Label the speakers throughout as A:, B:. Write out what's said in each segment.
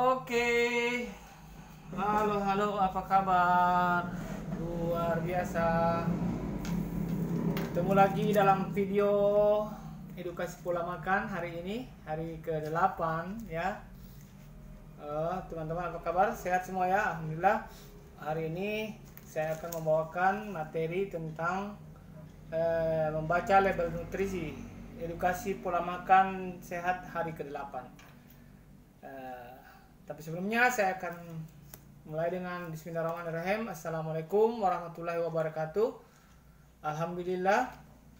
A: Oke, halo, apa kabar? Luar biasa. Ketemu lagi dalam video edukasi pola makan hari ini, hari ke-8 ya. Teman-teman apa kabar? Sehat semua ya? Alhamdulillah. Hari ini saya akan membawakan materi tentang membaca label nutrisi, edukasi pola makan sehat hari ke-8. Tapi sebelumnya saya akan mulai dengan Bismillahirrahmanirrahim. Assalamualaikum warahmatullahi wabarakatuh. Alhamdulillah.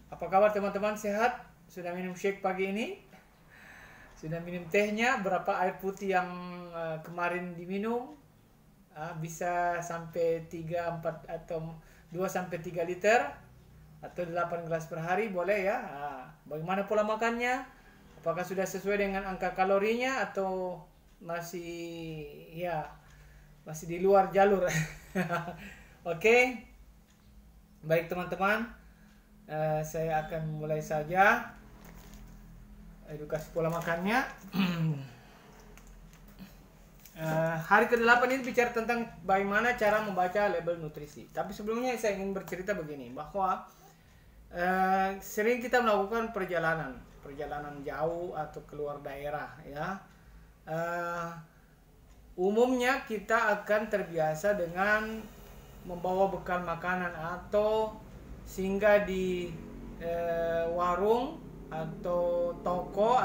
A: Apa kabar teman-teman, sehat? Sudah minum shake pagi ini? Sudah minum tehnya? Berapa air putih yang kemarin diminum? Bisa sampai 3, 4 atau 2 sampai 3 liter atau 8 gelas per hari boleh ya. Bagaimana pola makannya? Apakah sudah sesuai dengan angka kalorinya atau masih di luar jalur? Oke. Baik teman-teman, saya akan mulai saja edukasi pola makannya. Hari ke-8 ini bicara tentang bagaimana cara membaca label nutrisi. Tapi sebelumnya saya ingin bercerita begini, bahwa sering kita melakukan perjalanan jauh atau keluar daerah ya. Umumnya kita akan terbiasa dengan membawa bekal makanan atau singgah di warung atau toko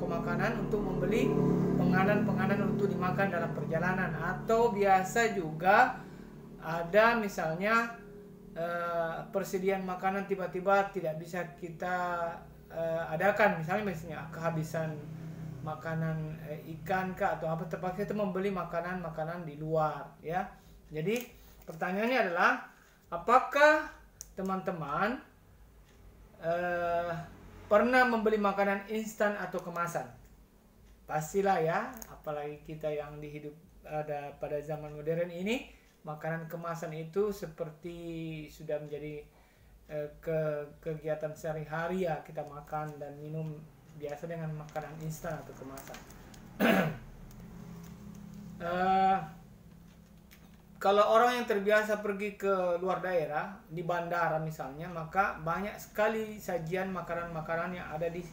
A: makanan untuk membeli penganan untuk dimakan dalam perjalanan. Atau biasa juga ada misalnya persediaan makanan tiba-tiba tidak bisa kita adakan, misalnya kehabisan makanan ikan kah atau apa, terpaksa kita membeli makanan di luar ya. Jadi pertanyaannya adalah, apakah teman-teman pernah membeli makanan instan atau kemasan? Pastilah ya, apalagi kita yang hidup pada zaman modern ini, makanan kemasan itu seperti sudah menjadi kegiatan sehari-hari ya. Kita makan dan minum biasa dengan makanan instan atau kemasan. Kalau orang yang terbiasa pergi ke luar daerah, di bandara misalnya, maka banyak sekali sajian makanan-makanan yang ada di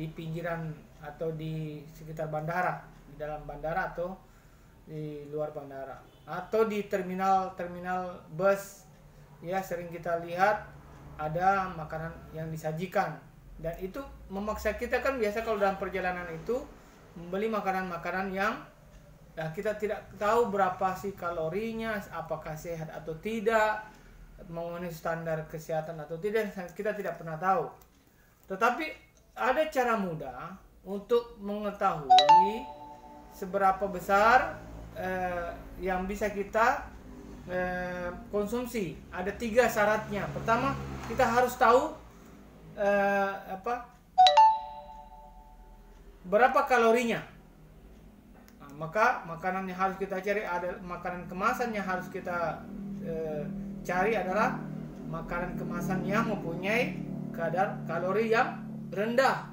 A: pinggiran atau di sekitar bandara, di dalam bandara atau di luar bandara, atau di terminal bus ya. Sering kita lihat ada makanan yang disajikan, dan itu memaksa kita kan. Biasa kalau dalam perjalanan itu membeli makanan-makanan yang kita tidak tahu berapa sih kalorinya, apakah sehat atau tidak, memenuhi standar kesehatan atau tidak, kita tidak pernah tahu. Tetapi ada cara mudah untuk mengetahui seberapa besar yang bisa kita konsumsi. Ada 3 syaratnya. Pertama, kita harus tahu berapa kalorinya. Maka makanan yang harus kita cari, ada makanan kemasan yang harus kita cari adalah makanan kemasan yang mempunyai kadar kalori yang rendah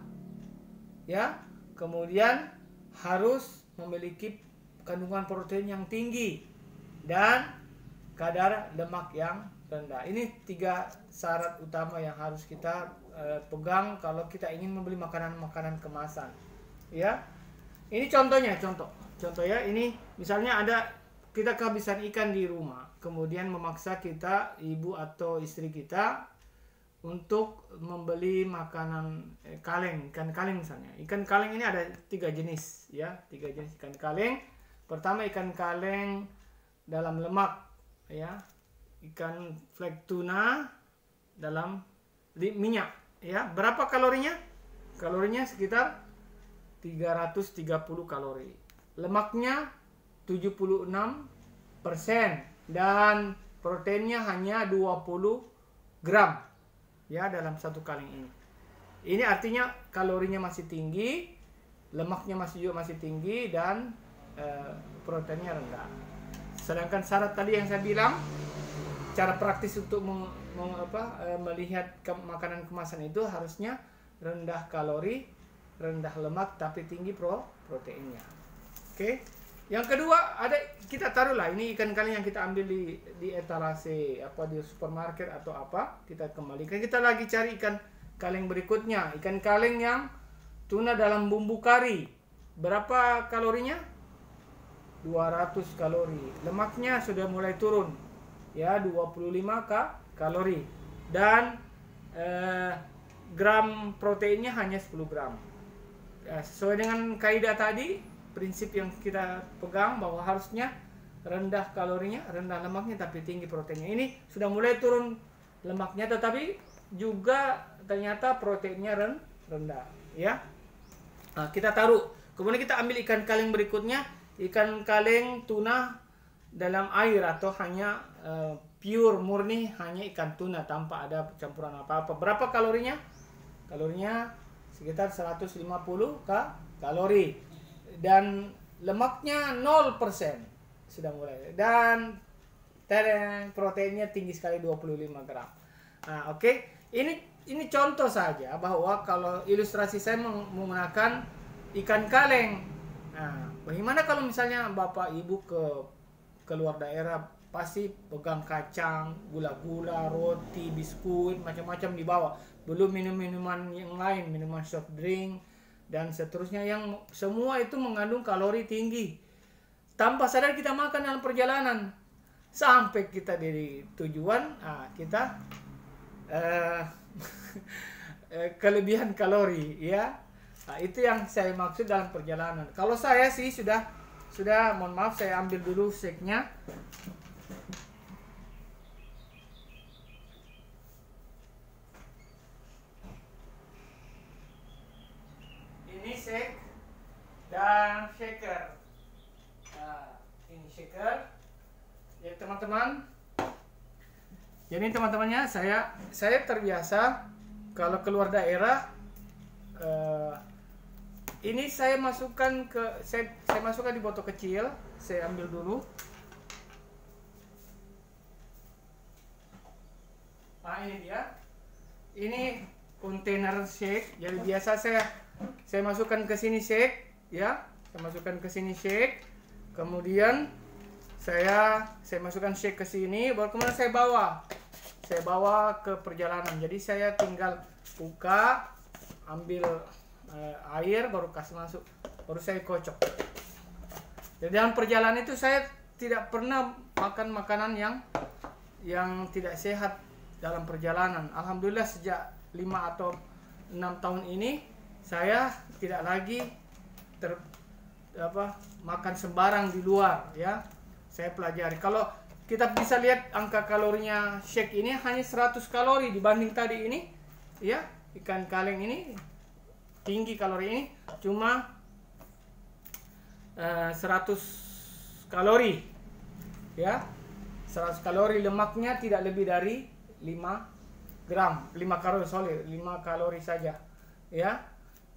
A: ya. Kemudian harus memiliki kandungan protein yang tinggi dan kadar lemak yang rendah. Ini 3 syarat utama yang harus kita pegang kalau kita ingin membeli makanan kemasan ya. Ini contoh ya. Ini misalnya kita kehabisan ikan di rumah, kemudian memaksa kita, ibu atau istri kita, untuk membeli makanan ikan kaleng misalnya. Ikan kaleng ini ada 3 jenis ya, 3 jenis ikan kaleng. Pertama, ikan kaleng dalam lemak ya, ikan flake tuna dalam minyak ya. Berapa kalorinya? Kalorinya sekitar 330 kalori. Lemaknya 76% dan proteinnya hanya 20 gram ya dalam 1 kaleng ini. Ini artinya kalorinya masih tinggi, lemaknya masih tinggi, dan proteinnya rendah. Sedangkan syarat tadi yang saya bilang, cara praktis untuk melihat makanan kemasan itu harusnya rendah kalori, rendah lemak, tapi tinggi proteinnya. Oke. Yang kedua ada kita taruhlah ini ikan kaleng yang kita ambil di etalase apa di supermarket atau apa, kita kembalikan. Kita lagi cari ikan kaleng berikutnya, ikan kaleng yang tuna dalam bumbu kari. Berapa kalorinya? 200 kalori. Lemaknya sudah mulai turun. Ya, 25 kalori. Dan gram proteinnya hanya 10 gram. Ya, sesuai dengan kaidah tadi, prinsip yang kita pegang bahwa harusnya rendah kalorinya, rendah lemaknya tapi tinggi proteinnya. Ini sudah mulai turun lemaknya tetapi juga ternyata proteinnya rendah, ya. Nah, kita taruh. Kemudian kita ambil ikan kaleng berikutnya, ikan kaleng tuna dalam air atau hanya pure murni hanya ikan tuna tanpa ada campuran apa-apa. Berapa kalorinya? Kalorinya sekitar 150 kalori. Dan lemaknya 0% sudah mulai, dan proteinnya tinggi sekali 25 gram. Nah, oke. Ini contoh saja bahwa kalau ilustrasi saya menggunakan ikan kaleng. Nah, bagaimana kalau misalnya Bapak Ibu keluar daerah, pasti pegang kacang, gula-gula, roti, biskuit, macam-macam dibawa. Belum minuman yang lain, minuman soft drink dan seterusnya yang semua itu mengandung kalori tinggi. Tanpa sadar kita makan dalam perjalanan. Sampai kita di tujuan, kita kelebihan kalori, ya. Nah, itu yang saya maksud dalam perjalanan. Kalau saya sih sudah mohon maaf, saya ambil dulu shake-nya. Ini shake dan shaker. Nah, ini shaker. Ya teman-teman. Jadi teman-temannya saya terbiasa kalau keluar daerah. Ini saya masukkan saya masukkan di botol kecil. Saya ambil dulu. Nah, ini dia. Ini kontainer shake. Jadi biasa saya masukkan ke sini shake, ya. Saya masukkan ke sini shake. Kemudian saya masukkan shake ke sini, baru kemudian saya bawa ke perjalanan. Jadi saya tinggal buka, ambil air, baru kasih masuk, baru saya kocok. Jadi dalam perjalanan itu saya tidak pernah makan makanan yang tidak sehat dalam perjalanan. Alhamdulillah sejak 5 atau 6 tahun ini saya tidak lagi makan sembarang di luar, ya. Saya pelajari. Kalau kita bisa lihat angka kalorinya shake ini hanya 100 kalori dibanding tadi ini, ya. Ikan kaleng ini tinggi kalori, ini cuma 100 kalori, ya. 100 kalori, lemaknya tidak lebih dari 5 kalori saja, ya.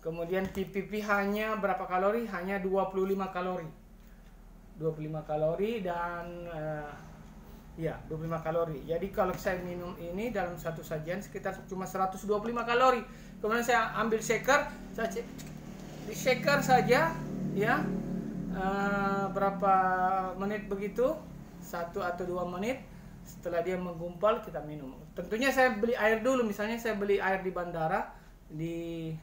A: Kemudian TPP hanya berapa kalori? Hanya 25 kalori. 25 kalori dan 25 kalori. Jadi kalau saya minum ini dalam satu sajian sekitar cuma 125 kalori. Kemudian saya ambil shaker, di shaker saja, ya. Berapa menit begitu? 1 atau 2 menit. Setelah dia menggumpal kita minum. Tentunya saya beli air dulu. Misalnya saya beli air di bandara, di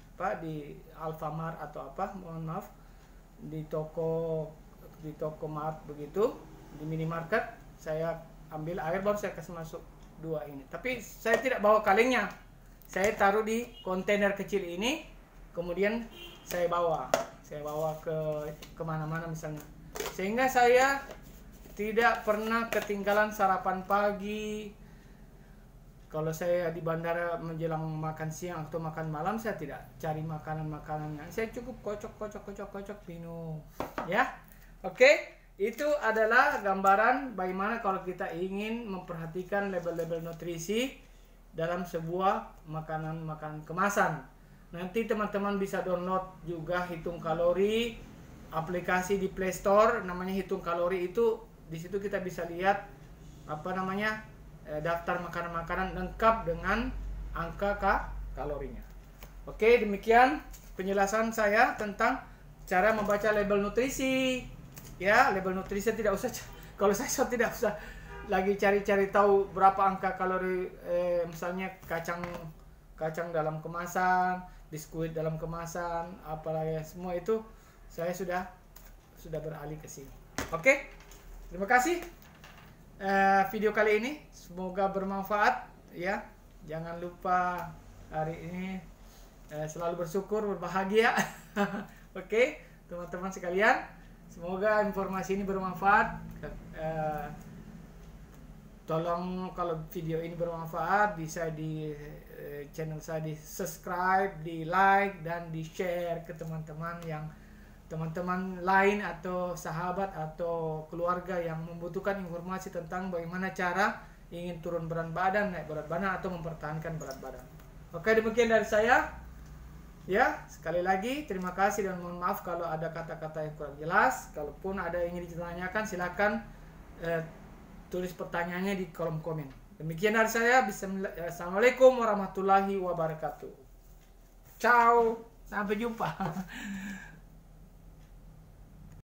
A: Alfamart atau mohon maaf, di toko mart begitu, di minimarket, saya ambil air baru saya kasih masuk 2 ini. Tapi saya tidak bawa kalengnya, saya taruh di kontainer kecil ini, kemudian saya bawa ke kemana-mana misalnya, sehingga saya tidak pernah ketinggalan sarapan pagi. Kalau saya di bandara menjelang makan siang atau makan malam, saya tidak cari makanan-makanannya. Saya cukup kocok minum, ya. Oke, itu adalah gambaran bagaimana kalau kita ingin memperhatikan label-label nutrisi dalam sebuah makanan kemasan. Nanti teman-teman bisa download juga hitung kalori, aplikasi di Play Store namanya hitung kalori. Itu di situ kita bisa lihat daftar makanan-makanan lengkap dengan angka kalorinya. Oke, demikian penjelasan saya tentang cara membaca label nutrisi. Ya, label nutrisi tidak usah, kalau saya tidak usah lagi cari-cari tahu berapa angka kalori, misalnya kacang dalam kemasan, biskuit dalam kemasan, apalagi semua itu saya sudah beralih ke sini. Oke, terima kasih video kali ini, semoga bermanfaat ya. Jangan lupa hari ini selalu bersyukur, berbahagia. Oke, teman-teman sekalian, semoga informasi ini bermanfaat. Tolong kalau video ini bermanfaat bisa di channel saya di subscribe, di like, dan di share ke teman-teman lain atau sahabat atau keluarga yang membutuhkan informasi tentang bagaimana cara ingin turun berat badan, naik berat badan, atau mempertahankan berat badan. Oke, demikian dari saya. Ya, sekali lagi terima kasih dan mohon maaf kalau ada kata-kata yang kurang jelas. Kalaupun ada yang ingin ditanyakan, silakan tulis pertanyaannya di kolom komen. Demikian dari saya. Assalamualaikum warahmatullahi wabarakatuh. Ciao, sampai jumpa.